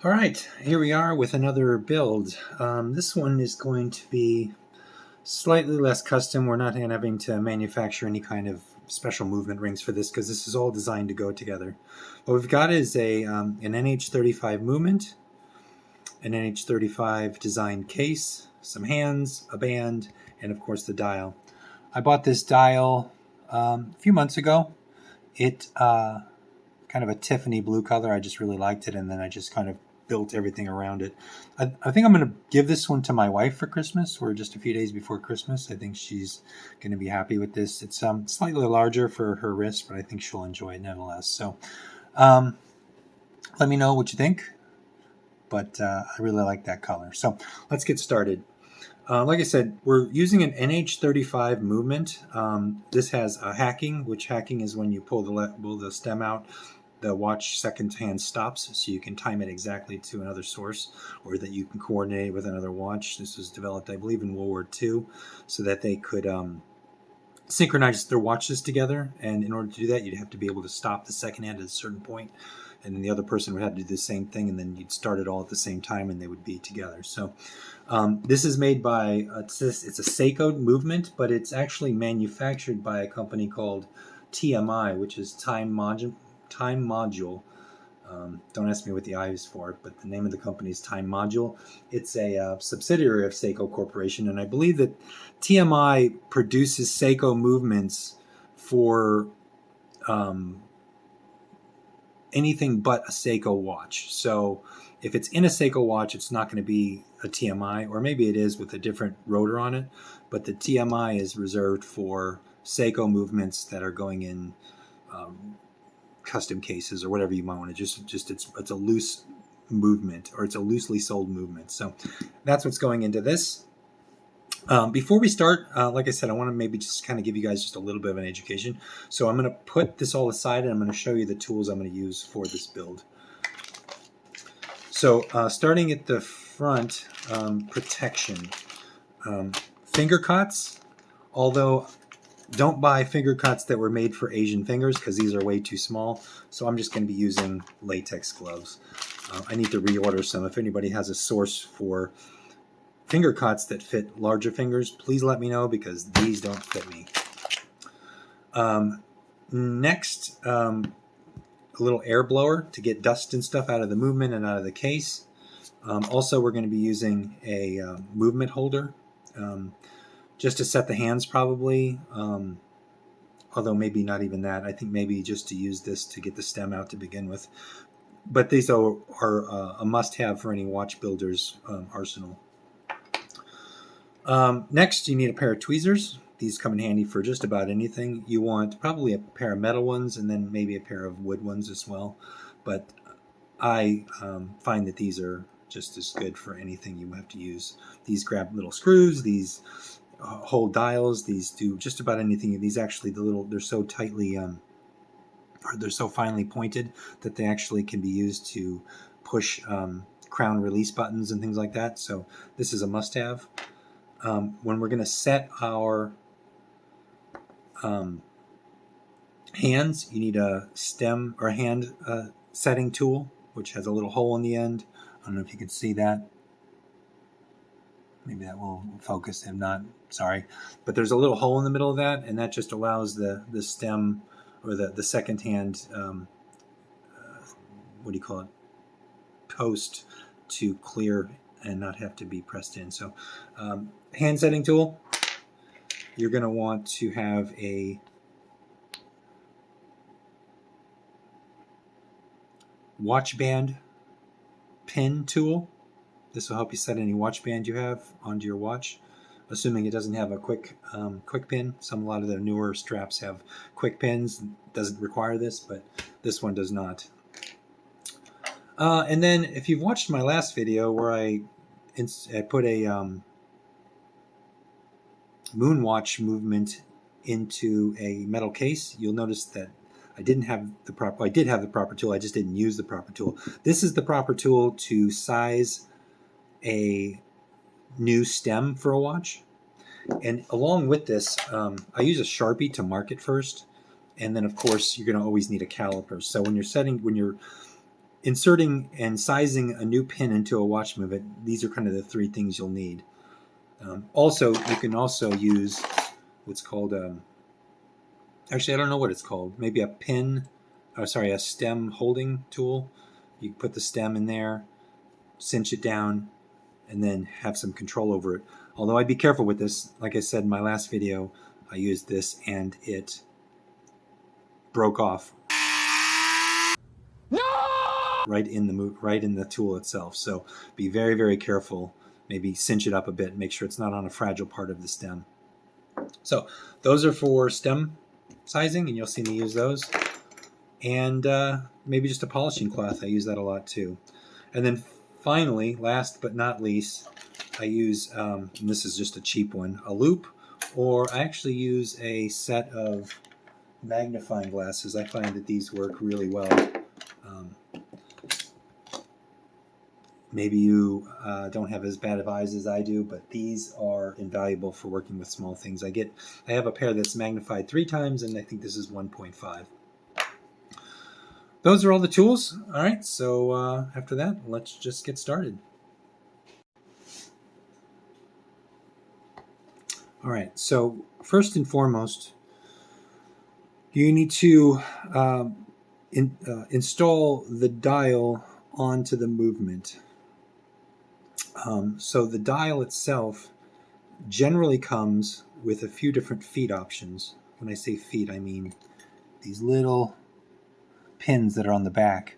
All right, here we are with another build. This one is going to be slightly less custom. We're not having to manufacture any kind of special movement rings for this because this is all designed to go together. What we've got is an NH35 movement, an NH35 designed case, some hands, a band, and of course the dial. I bought this dial a few months ago. It kind of a Tiffany blue color. I just really liked it, and then I just kind of built everything around it. I think I'm going to give this one to my wife for Christmas. We're just a few days before Christmas. I think she's going to be happy with this. It's slightly larger for her wrist, but I think she'll enjoy it nevertheless. So let me know what you think. But I really like that color. So let's get started. Like I said, we're using an NH35 movement. This has a hacking, which hacking is when you pull the stem out, the watch second hand stops, so you can time it exactly to another source, or that you can coordinate with another watch. This was developed, I believe, in World War II, so that they could synchronize their watches together. And in order to do that, you'd have to be able to stop the second hand at a certain point, and then the other person would have to do the same thing, and then you'd start it all at the same time, and they would be together. So this is made by, it's a Seiko movement, but it's actually manufactured by a company called TMI, which is Time Module. Don't ask me what the I is for, but the name of the company is Time Module. It's a subsidiary of Seiko Corporation, and I believe that TMI produces Seiko movements for anything but a Seiko watch. So if it's in a Seiko watch, it's not going to be a TMI, or maybe it is with a different rotor on it, but the TMI is reserved for Seiko movements that are going in custom cases or whatever you might want to just it's a loose movement, or it's a loosely sold movement. So that's what's going into this. Before we start, like I said, I want to maybe just kind of give you guys just a little bit of an education. So I'm going to put this all aside, and I'm going to show you the tools I'm going to use for this build. So starting at the front, protection. Finger cots, although don't buy finger cots that were made for Asian fingers because these are way too small. So I'm just going to be using latex gloves. I need to reorder some. If anybody has a source for finger cots that fit larger fingers, please let me know, because these don't fit me. Next, a little air blower to get dust and stuff out of the movement and out of the case. Also, we're going to be using a movement holder, just to set the hands probably, although maybe not even that. I think maybe just to use this to get the stem out to begin with. But these are a must-have for any watch builder's arsenal. Next, you need a pair of tweezers. These come in handy for just about anything. You want probably a pair of metal ones, and then maybe a pair of wood ones as well. But I find that these are just as good for anything you have to use. These grab little screws. These hold dials. These do just about anything. These actually, they're so tightly, or they're so finely pointed that they actually can be used to push crown release buttons and things like that. So this is a must-have. When we're going to set our hands, you need a stem or hand setting tool, which has a little hole in the end. I don't know if you can see that. Maybe that will focus. If not, sorry. But there's a little hole in the middle of that, and that just allows the stem, or the second hand, what do you call it, post, to clear and not have to be pressed in. So hand setting tool, you're going to want to have a watch band pin tool. This will help you set any watch band you have onto your watch, assuming it doesn't have a quick pin. A lot of the newer straps have quick pins. It doesn't require this, but this one does not. And then if you've watched my last video where I put a moonwatch movement into a metal case, you'll notice that I did have the proper tool. I just didn't use the proper tool. This is the proper tool to size a new stem for a watch. And along with this, I use a Sharpie to mark it first. And then, of course, you're going to always need a caliper. So when you're inserting and sizing a new pin into a watch movement, these are kind of the three things you'll need. Also, you can also use what's called, actually, I don't know what it's called. Maybe a stem holding tool. You put the stem in there, cinch it down, and then have some control over it. Although I'd be careful with this. Like I said in my last video, I used this and it broke off right in the tool itself. So be very, very careful. Maybe cinch it up a bit and make sure it's not on a fragile part of the stem. So those are for stem sizing, and you'll see me use those. And maybe just a polishing cloth. I use that a lot too. And then finally, last but not least, I use, and this is just a cheap one, a loop, or I actually use a set of magnifying glasses. I find that these work really well. Maybe you don't have as bad of eyes as I do, but these are invaluable for working with small things. I have a pair that's magnified 3 times, and I think this is 1.5. Those are all the tools. All right, so after that, let's just get started. All right, so first and foremost, you need to install the dial onto the movement. So the dial itself generally comes with a few different feet options. When I say feet, I mean these little pins that are on the back.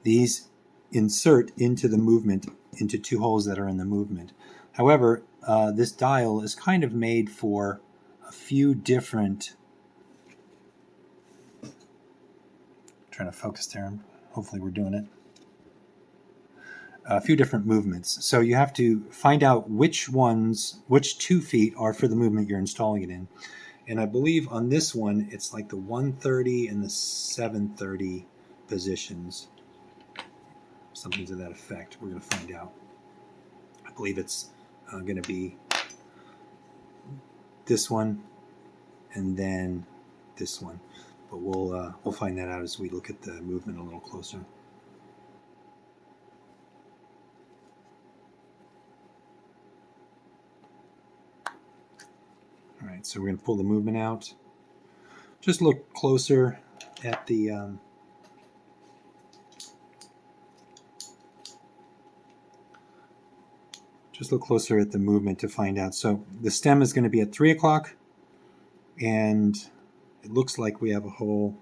These insert into the movement, into 2 holes that are in the movement. However, this dial is kind of made for a few different, trying to focus there, hopefully we're doing it, a few different movements. So you have to find out which 2 feet are for the movement you're installing it in. And I believe on this one, it's like the 130 and the 730 positions. Something to that effect. We're going to find out. I believe it's going to be this one and then this one. But we'll find that out as we look at the movement a little closer. All right, so we're going to pull the movement out. Just look closer at the movement to find out. So the stem is going to be at 3 o'clock, and it looks like we have a hole.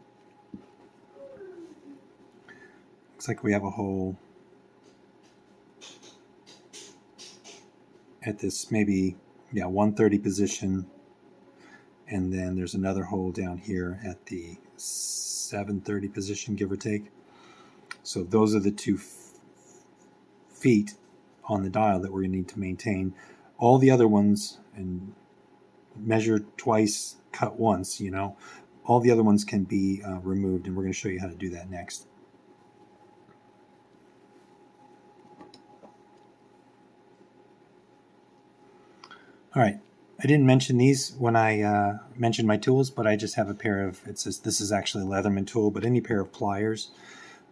At this maybe 130 position. And then there's another hole down here at the 730 position, give or take. So those are the 2 feet on the dial that we're going to need to maintain. All the other ones, and measure twice, cut once, all the other ones can be removed, and we're going to show you how to do that next. All right. I didn't mention these when I mentioned my tools, but I just have a pair of, this is actually a Leatherman tool, but any pair of pliers.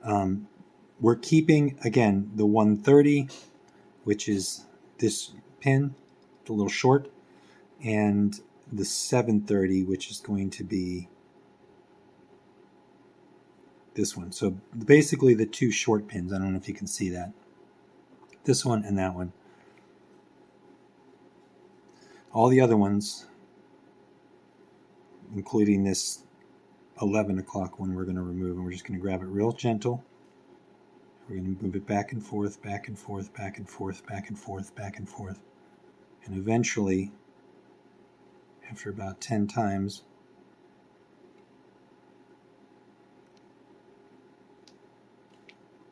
We're keeping, again, the 130, which is this pin, the little short, and the 730, which is going to be this one. So basically the 2 short pins. I don't know if you can see that. This one and that one. All the other ones, including this 11 o'clock one, we're going to remove, and we're just going to grab it real gentle. We're going to move it back and forth, back and forth, back and forth, back and forth, back and forth. And eventually, after about 10 times,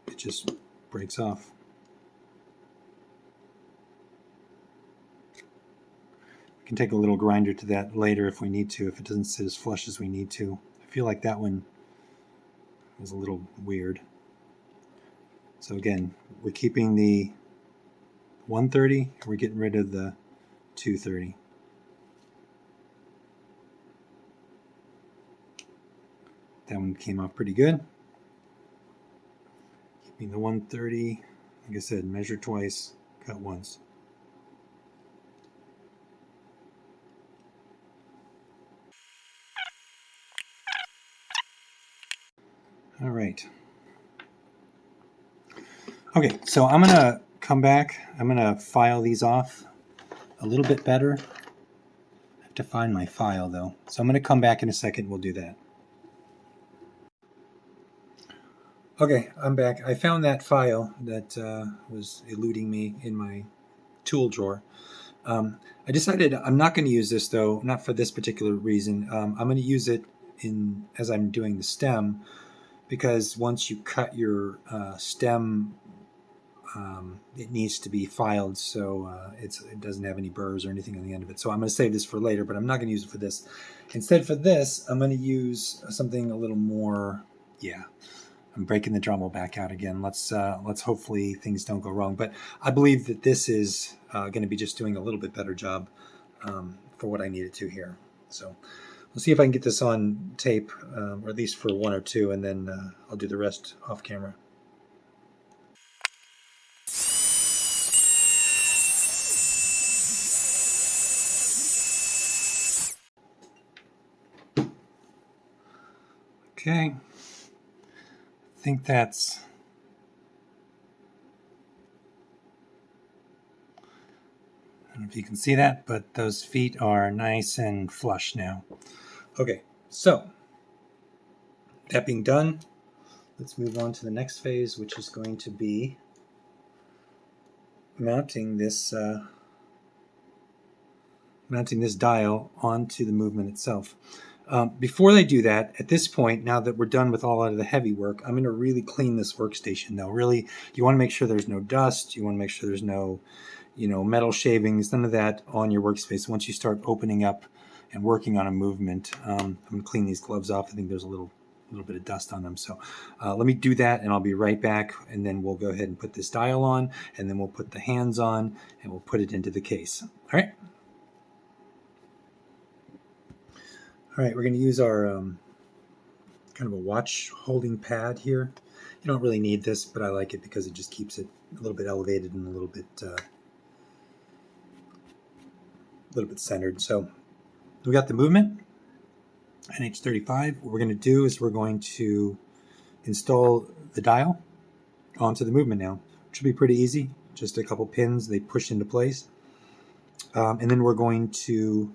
it just breaks off. We can take a little grinder to that later if we need to, if it doesn't sit as flush as we need to. I feel like that one was a little weird. So again, we're keeping the 130, and we're getting rid of the 230. That one came off pretty good. Taking the 130, like I said, measure twice, cut once. All right. Okay, so I'm going to come back. I'm going to file these off a little bit better. I have to find my file, though. So I'm going to come back in a second. We'll do that. Okay, I'm back. I found that file that was eluding me in my tool drawer. I decided I'm not going to use this, though, not for this particular reason. I'm going to use it as I'm doing the stem, because once you cut your stem, it needs to be filed so it doesn't have any burrs or anything on the end of it. So I'm going to save this for later, but I'm not going to use it for this. Instead, for this, I'm going to use something a little more, I'm breaking the Dremel back out again. Let's hopefully things don't go wrong. But I believe that this is going to be just doing a little bit better job for what I need it to here. So we'll see if I can get this on tape, or at least for one or two, and then I'll do the rest off camera. Okay. I think that's I don't know if you can see that, but those feet are nice and flush now. Okay, so that being done, let's move on to the next phase, which is going to be mounting this dial onto the movement itself. Before they do that, at this point, now that we're done with all of the heavy work, I'm going to really clean this workstation, though. Really, you want to make sure there's no dust. You want to make sure there's no, metal shavings, none of that on your workspace. Once you start opening up and working on a movement, I'm going to clean these gloves off. I think there's a little bit of dust on them. So let me do that, and I'll be right back. And then we'll go ahead and put this dial on, and then we'll put the hands on, and we'll put it into the case. All right. All right, we're going to use our kind of a watch holding pad here. You don't really need this, but I like it because it just keeps it a little bit elevated and a little bit centered. So we got the movement, NH35. What we're going to do is we're going to install the dial onto the movement now. It should be pretty easy. Just a couple pins, they push into place. And then we're going to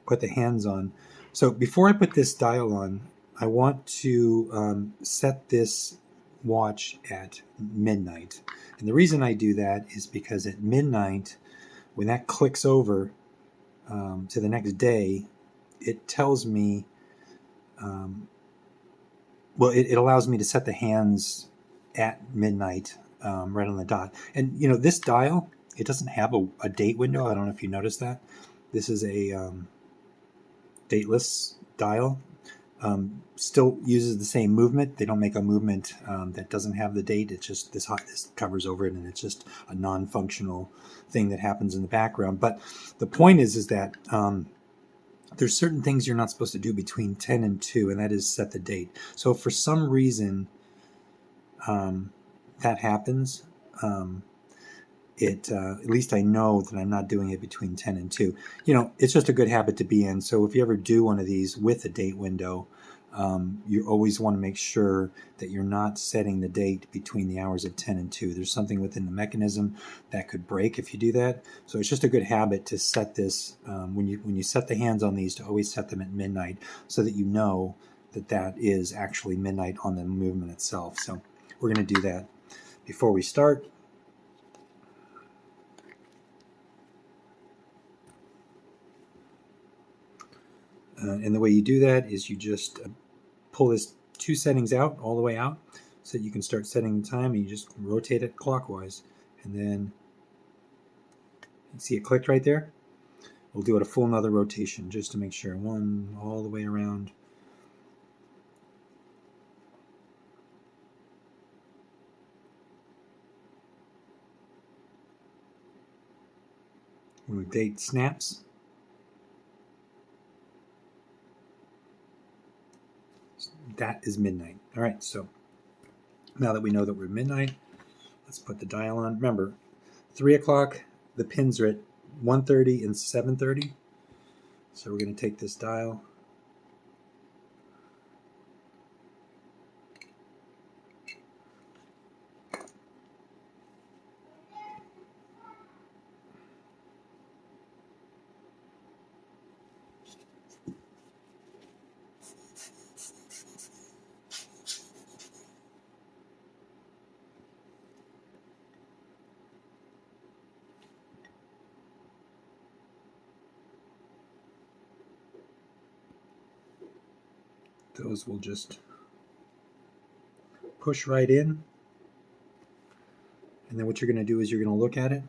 put the hands on. So before I put this dial on, I want to set this watch at midnight. And the reason I do that is because at midnight, when that clicks over to the next day, it tells me, it allows me to set the hands at midnight, right on the dot. And, this dial, it doesn't have a date window. I don't know if you noticed that. This is a dateless dial. Still uses the same movement. They don't make a movement that doesn't have the date. It's just this covers over it, and it's just a non-functional thing that happens in the background. But the point is that there's certain things you're not supposed to do between 10 and 2, and that is set the date. So if for some reason that happens, at least I know that I'm not doing it between 10 and 2. It's just a good habit to be in. So if you ever do one of these with a date window, you always want to make sure that you're not setting the date between the hours of 10 and 2. There's something within the mechanism that could break if you do that. So it's just a good habit to set this, when you set the hands on these, to always set them at midnight so that you know that is actually midnight on the movement itself. So we're going to do that before we start. And the way you do that is you just pull this 2 settings out, all the way out, so that you can start setting the time, and you just rotate it clockwise. And then you see it clicked right there? We'll do it a full another rotation just to make sure. 1 all the way around. When the date snaps, that is midnight. All right, so Now that we know that we're midnight, let's put the dial on. Remember, 3 o'clock, the pins are at 1:30 and 7:30. So we're going to take this dial. Those will just push right in. And then what you're going to do is you're going to look at it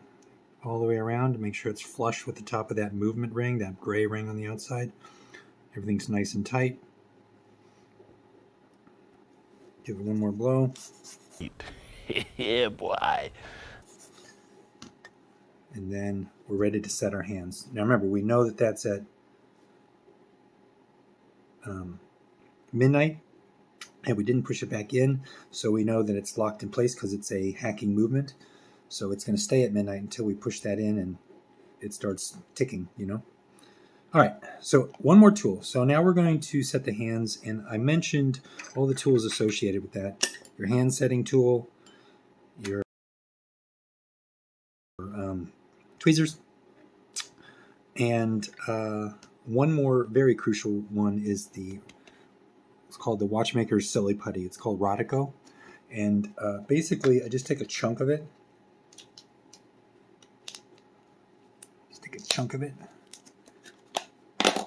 all the way around to make sure it's flush with the top of that movement ring, that gray ring on the outside. Everything's nice and tight. Give it one more blow. Yeah, boy. And then we're ready to set our hands. Now remember, we know that that's at midnight, and we didn't push it back in, so we know that it's locked in place because it's a hacking movement. So it's going to stay at midnight until we push that in and it starts ticking, you know. All right, so one more tool. So now we're going to set the hands, and I mentioned all the tools associated with that. Your hand setting tool, your tweezers, and one more very crucial one is it's called the Watchmaker's Silly Putty. It's called Rodico. And basically, I just take a chunk of it.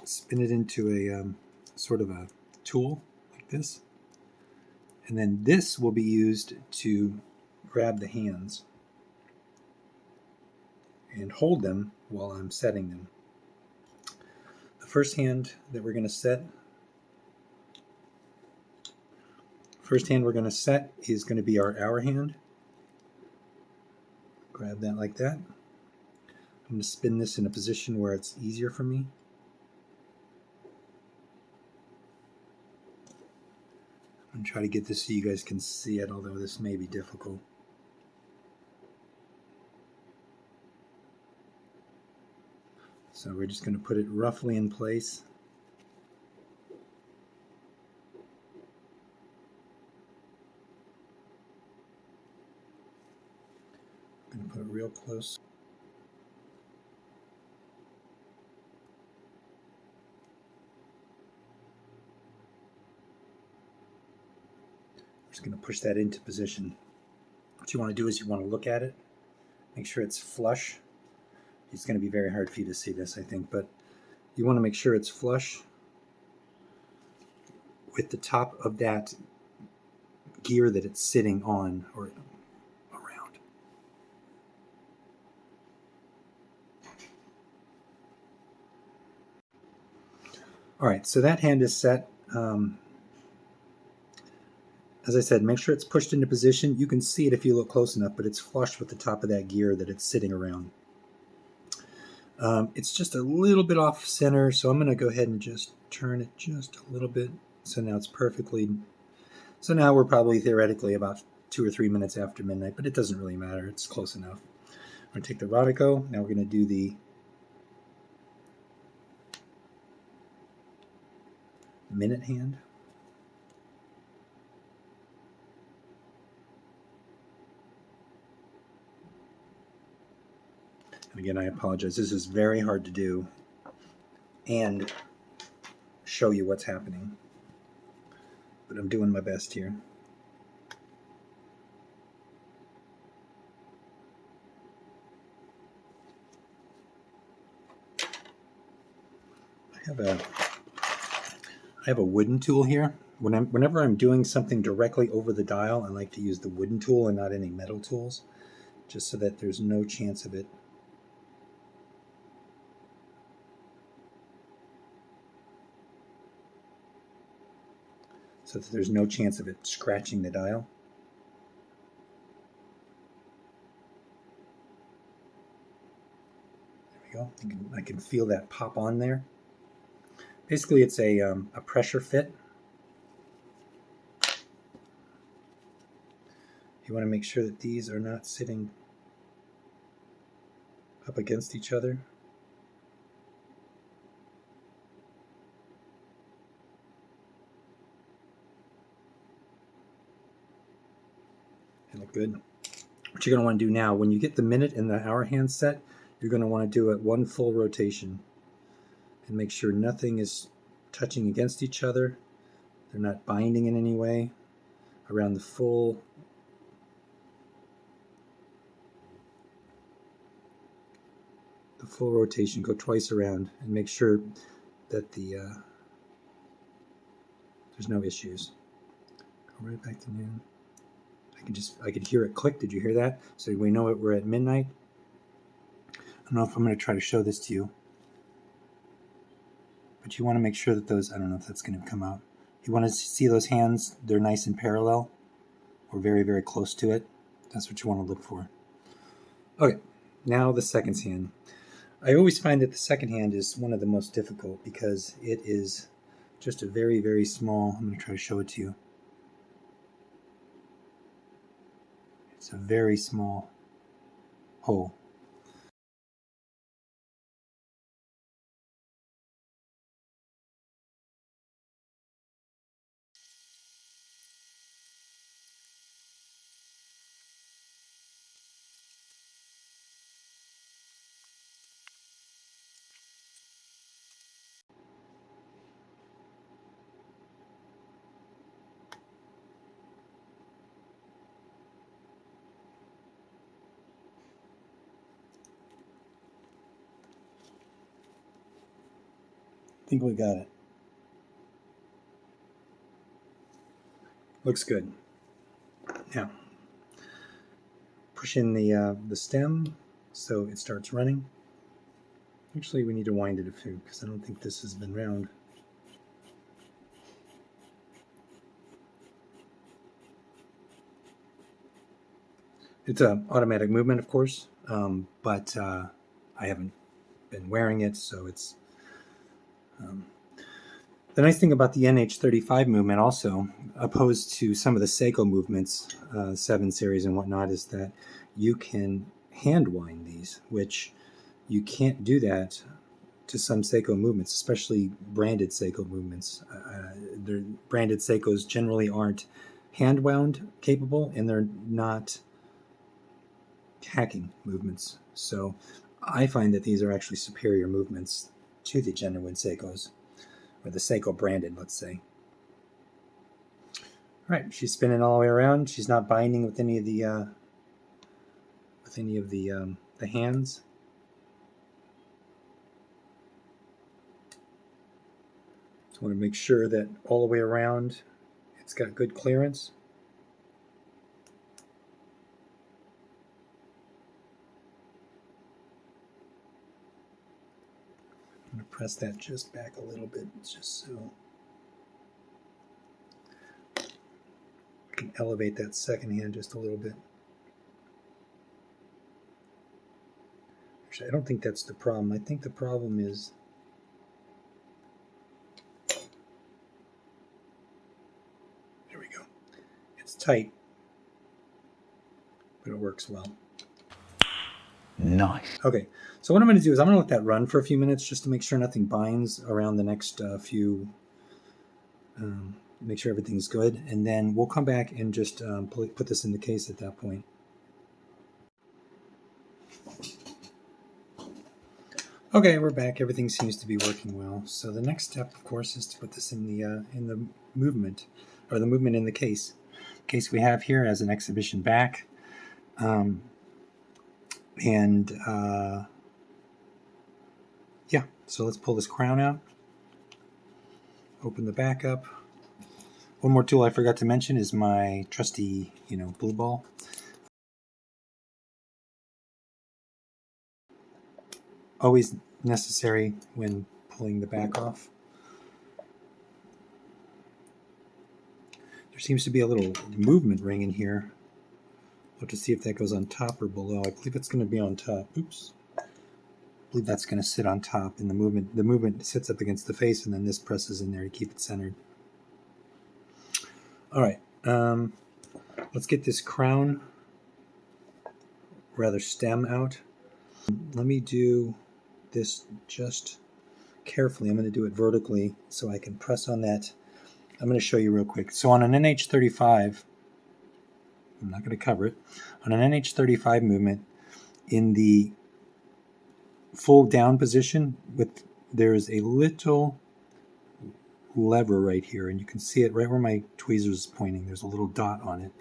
Spin it into a sort of a tool like this. And then this will be used to grab the hands and hold them while I'm setting them. The first hand we're going to set is going to be our hour hand. Grab that like that. I'm going to spin this in a position where it's easier for me. I'm going to try to get this so you guys can see it, although this may be difficult. So we're just going to put it roughly in place. I'm going to put it real close. Just going to push that into position. What you want to do is you want to look at it, make sure it's flush. It's going to be very hard for you to see this, I think, but you want to make sure it's flush with the top of that gear that it's sitting on or around. All right, so that hand is set. As I said, make sure it's pushed into position. You can see it if you look close enough, but it's flush with the top of that gear that it's sitting around. It's just a little bit off center, so I'm going to go ahead and just turn it just a little bit. So now it's perfectly. So now we're probably theoretically about 2 or 3 minutes after midnight, but it doesn't really matter. It's close enough. I'm going to take the Rodico. Now we're going to do the minute hand. And again, I apologize. This is very hard to do and show you what's happening, but I'm doing my best here. I have a wooden tool here. Whenever I'm doing something directly over the dial, I like to use the wooden tool and not any metal tools, just so that there's no chance of it scratching the dial. There we go. I can feel that pop on there. Basically, it's a pressure fit. You want to make sure that these are not sitting up against each other. They look good. What you're going to want to do now, when you get the minute and the hour hand set, you're going to want to do it one full rotation and make sure nothing is touching against each other. They're not binding in any way around the full rotation. Go twice around and make sure that there's no issues. Go right back to noon. I could hear it click. Did you hear that? So we know we're at midnight. I don't know if I'm going to try to show this to you, but you want to make sure that those, I don't know if that's going to come out. You want to see those hands, they're nice and parallel or very, very close to it. That's what you want to look for. Okay, now the second hand. I always find that the second hand is one of the most difficult because it is just a very, very small, I'm going to try to show it to you. It's a very small hole. I think we got it. Looks good. Now, push in the stem so it starts running. Actually, we need to wind it a few because I don't think this has been round. It's an automatic movement, of course, but I haven't been wearing it, so it's... The nice thing about the NH35 movement also, opposed to some of the Seiko movements, 7 series and whatnot, is that you can hand wind these, which you can't do that to some Seiko movements, especially branded Seiko movements. Branded Seikos generally aren't hand wound capable, and they're not hacking movements. So I find that these are actually superior movements to the genuine Seikos, or the Seiko branded, let's say. All right, she's spinning all the way around. She's not binding with any of the hands. Just want to make sure that all the way around it's got good clearance. I'm going to press that just back a little bit, just so I can elevate that second hand just a little bit. Actually, I don't think that's the problem. I think the problem is there we go. It's tight, but it works well. Nice. Okay, so what I'm going to do is I'm going to let that run for a few minutes just to make sure nothing binds around the next few, make sure everything's good, and then we'll come back and just put this in the case at that point. Okay, we're back. Everything seems to be working well. So the next step, of course, is to put this in the movement, or the movement in the case. The case we have here has an exhibition back. Yeah, so let's pull this crown out. Open the back up. One more tool I forgot to mention is my trusty, blue ball. Always necessary when pulling the back off. There seems to be a little movement ring in here. We'll have to see if that goes on top or below. I believe it's going to be on top. Oops. I believe that's going to sit on top, and the movement sits up against the face, and then this presses in there to keep it centered. All right. Let's get this crown, rather stem out. Let me do this just carefully. I'm going to do it vertically so I can press on that. I'm going to show you real quick. So on an NH35, I'm not going to cover it. On an NH35 movement, in the full down position, there's a little lever right here, and you can see it right where my tweezer is pointing. There's a little dot on it.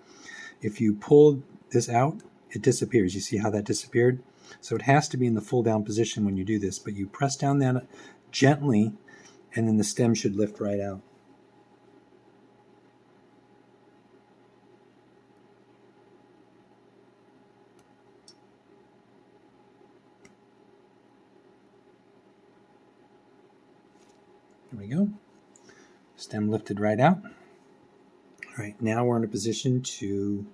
If you pull this out, it disappears. You see how that disappeared? So it has to be in the full down position when you do this, but you press down that gently, and then the stem should lift right out. There we go. Stem lifted right out. All right, now we're in a position to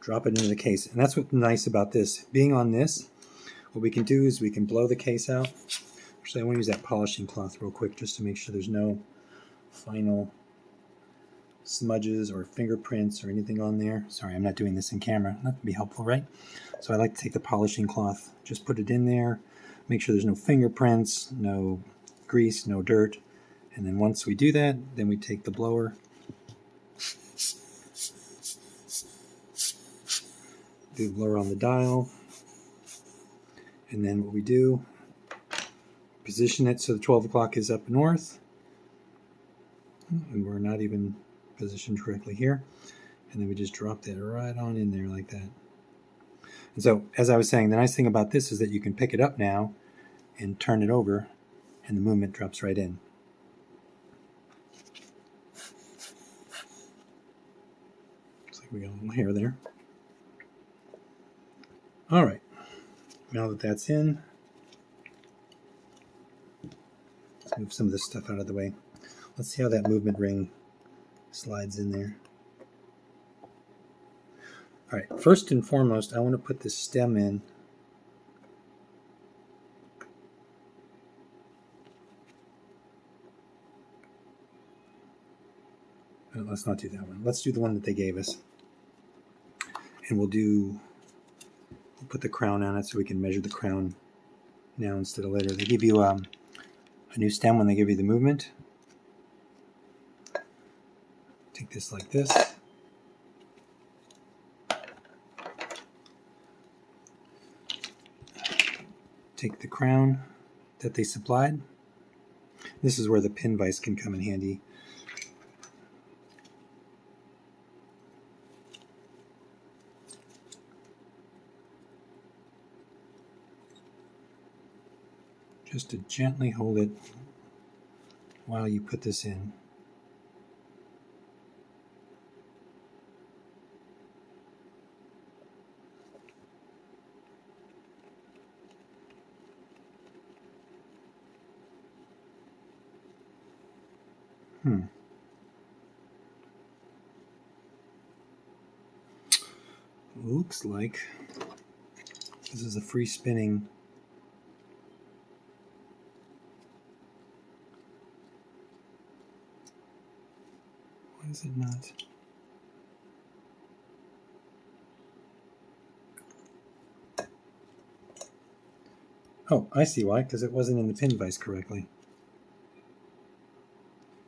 drop it into the case. And that's what's nice about this. Being on this, what we can do is we can blow the case out. Actually, I want to use that polishing cloth real quick just to make sure there's no final smudges or fingerprints or anything on there. Sorry, I'm not doing this in camera. That would be helpful, right? So I like to take the polishing cloth, just put it in there, make sure there's no fingerprints, no grease, no dirt. And then once we do that, then we take the blower, do the blower on the dial, and then what we do, position it so the 12 o'clock is up north, and we're not even positioned correctly here, and then we just drop that right on in there like that. And so, as I was saying, the nice thing about this is that you can pick it up now and turn it over, and the movement drops right in. Looks like we got a little hair there. All right, now that that's in, let's move some of this stuff out of the way. Let's see how that movement ring slides in there. All right, first and foremost, I want to put this stem in. Let's not do that one. Let's do the one that they gave us. And we'll put the crown on it so we can measure the crown now instead of later. They give you a new stem when they give you the movement. Take this like this. Take the crown that they supplied. This is where the pin vise can come in handy. Just to gently hold it while you put this in. Looks like this is a free spinning. Why is it not? Oh, I see why, because it wasn't in the pin vise correctly.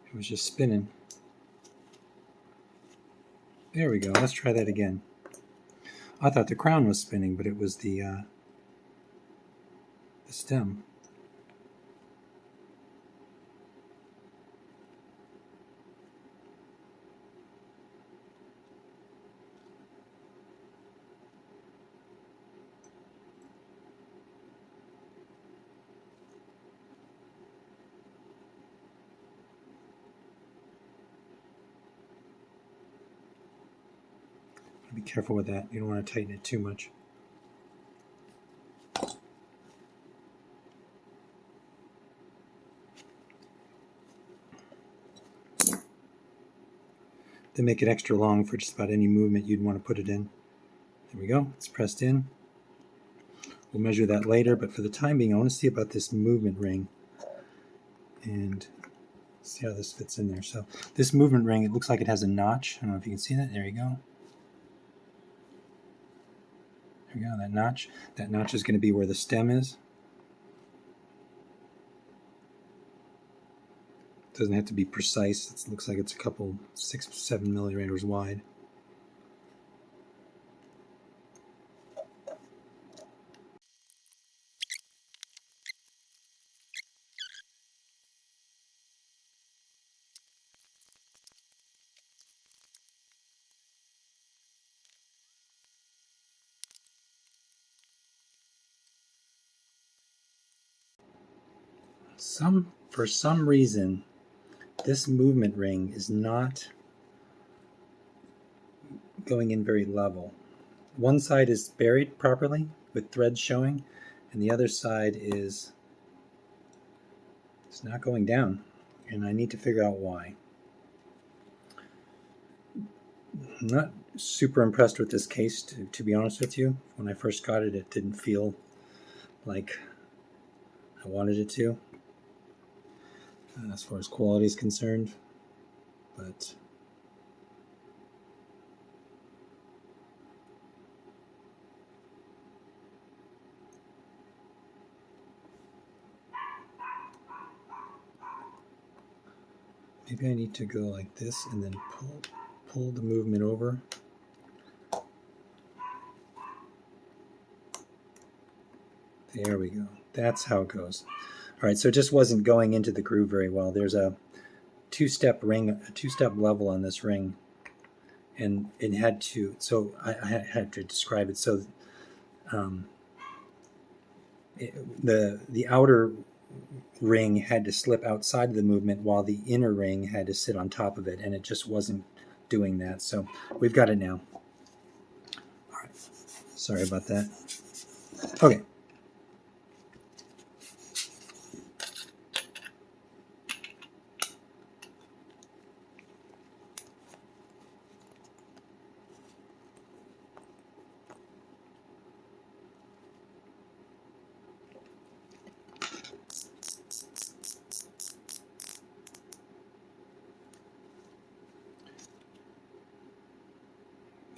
It was just spinning. There we go. Let's try that again. I thought the crown was spinning, but it was the stem. Be careful with that. You don't want to tighten it too much. They make it extra long for just about any movement you'd want to put it in. There we go. It's pressed in. We'll measure that later, but for the time being, I want to see about this movement ring and see how this fits in there. So this movement ring, it looks like it has a notch. I don't know if you can see that. There you go. we go, that notch. That notch is going to be where the stem is. It doesn't have to be precise. It looks like it's a couple 6-7 millimeters wide. For some reason, this movement ring is not going in very level. One side is buried properly with threads showing, and the other side is it's not going down, and I need to figure out why. I'm not super impressed with this case, to be honest with you. When I first got it, it didn't feel like I wanted it to, as far as quality is concerned, but maybe I need to go like this and then pull the movement over. There we go. That's how it goes. All right, so it just wasn't going into the groove very well. There's a two-step level on this ring, and it had to. So I had to describe it. So the outer ring had to slip outside of the movement, while the inner ring had to sit on top of it, and it just wasn't doing that. So we've got it now. All right. Sorry about that. Okay.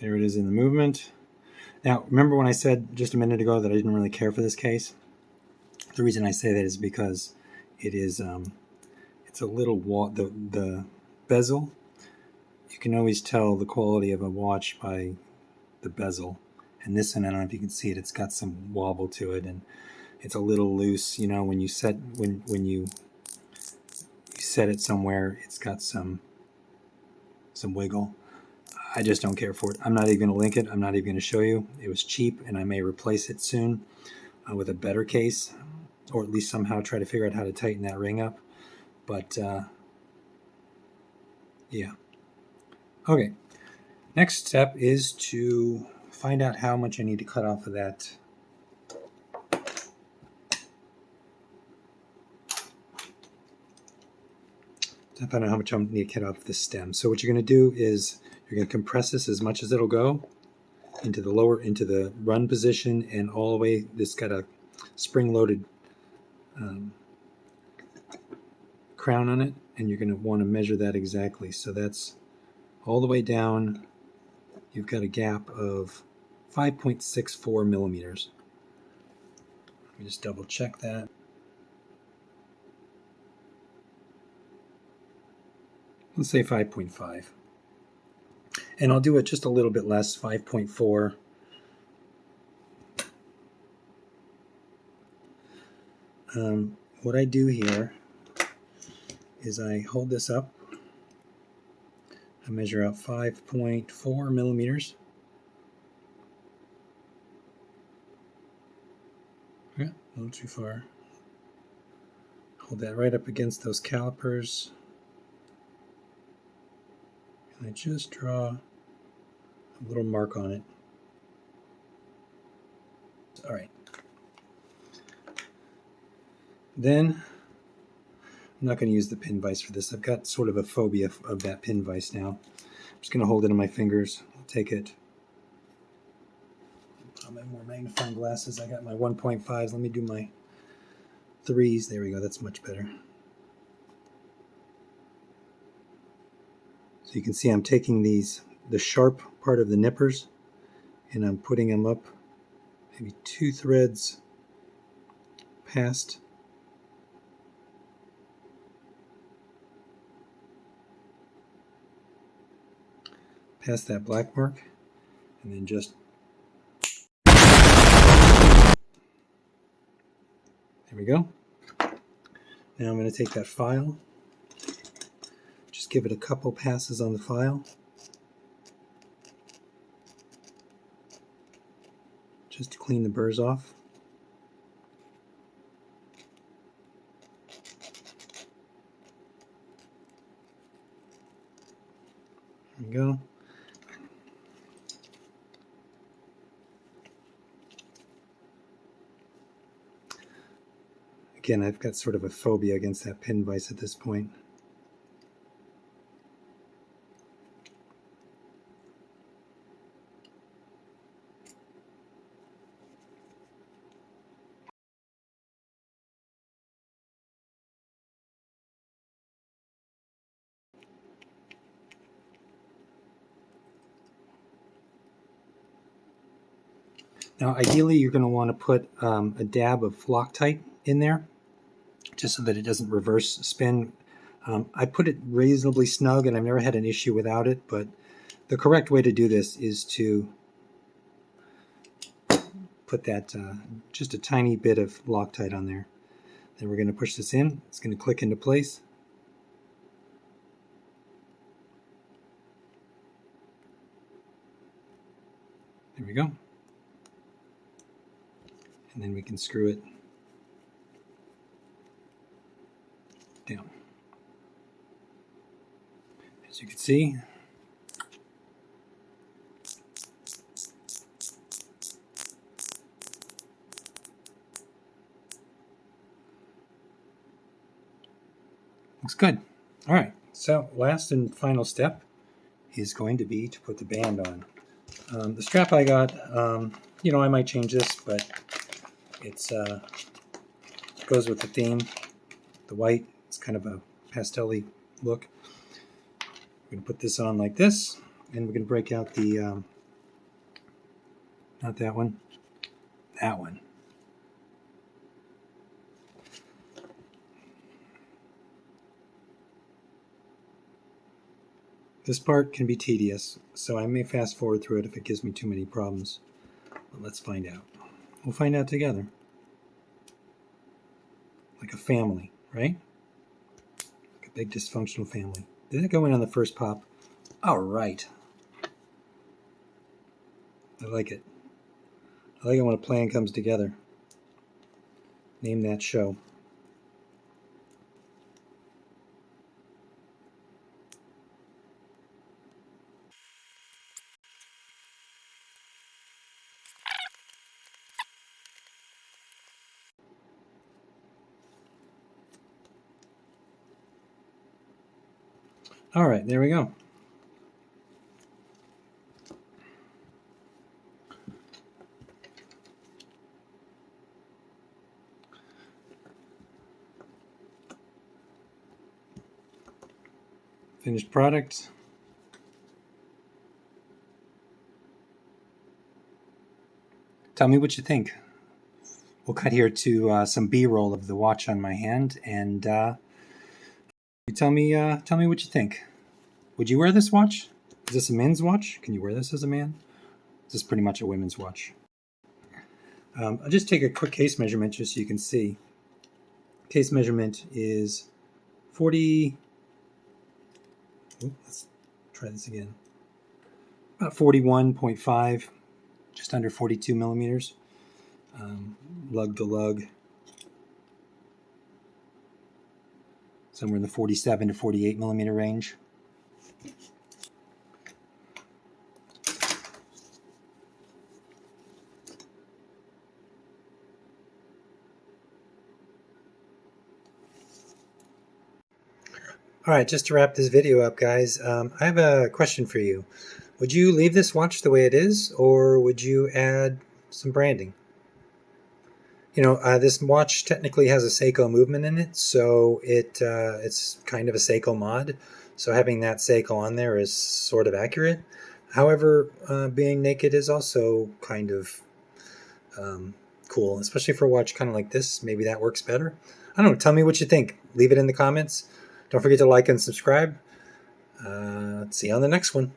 There it is in the movement. Now, remember when I said just a minute ago that I didn't really care for this case? The reason I say that is because it is, it's a little the bezel. You can always tell the quality of a watch by the bezel. And this one, I don't know if you can see it, it's got some wobble to it, and it's a little loose. You know, when you you set it somewhere, it's got some wiggle. I just don't care for it. I'm not even going to link it. I'm not even going to show you. It was cheap, and I may replace it soon with a better case, or at least somehow try to figure out how to tighten that ring up. But yeah. Okay. Next step is to find out how much I need to cut off of that. To find out how much I need to cut off the stem. So what you're going to do is you're going to compress this as much as it'll go into the run position, and all the way. This got a spring-loaded crown on it, and you're going to want to measure that exactly. So that's all the way down. You've got a gap of 5.64 millimeters. Let me just double check that. Let's say 5.5. And I'll do it just a little bit less, 5.4. What I do here is I hold this up. I measure out 5.4 millimeters. Yeah, a little too far. Hold that right up against those calipers. And I just draw a little mark on it. All right. Then, I'm not going to use the pin vise for this. I've got sort of a phobia of that pin vise now. I'm just going to hold it in my fingers. I'll take it. Put on my more magnifying glasses. I got my 1.5s. Let me do my 3s. There we go. That's much better. So you can see I'm taking the sharp part of the nippers, and I'm putting them up maybe 2 threads past that black mark, and then just there we go. Now I'm going to take that file, just give it a couple passes on the file, just to clean the burrs off. There we go. Again, I've got sort of a phobia against that pin vise at this point. Now, ideally, you're going to want to put a dab of Loctite in there, just so that it doesn't reverse spin. I put it reasonably snug, and I've never had an issue without it, but the correct way to do this is to put that just a tiny bit of Loctite on there. Then we're going to push this in. It's going to click into place. There we go. And then we can screw it down. As you can see, looks good. All right, so last and final step is going to be to put the band on. The strap I got, you know, I might change this, but it's goes with the theme, the white. It's kind of a pastel-y look. We're going to put this on like this, and we're going to break out the, not that one, that one. This part can be tedious, so I may fast forward through it if it gives me too many problems. But let's find out. We'll find out together. Like a family, right? Like a big dysfunctional family. Did that go in on the first pop? All right. I like it. I like it when a plan comes together. Name that show. All right, there we go. Finished product. Tell me what you think. We'll cut here to some B-roll of the watch on my hand, and you tell me what you think. Would you wear this watch? Is this a men's watch? Can you wear this as a man? This is pretty much a women's watch. I'll just take a quick case measurement just so you can see. Case measurement is 40. Let's try this again. About 41.5, just under 42 millimeters. Lug to lug. Somewhere in the 47 to 48 millimeter range. All right, just to wrap this video up, guys, I have a question for you. Would you leave this watch the way it is, or would you add some branding? You know, this watch technically has a Seiko movement in it, so it's kind of a Seiko mod. So having that Seiko on there is sort of accurate. However, being naked is also kind of cool, especially for a watch kind of like this. Maybe that works better. I don't know. Tell me what you think. Leave it in the comments. Don't forget to like and subscribe. See you on the next one.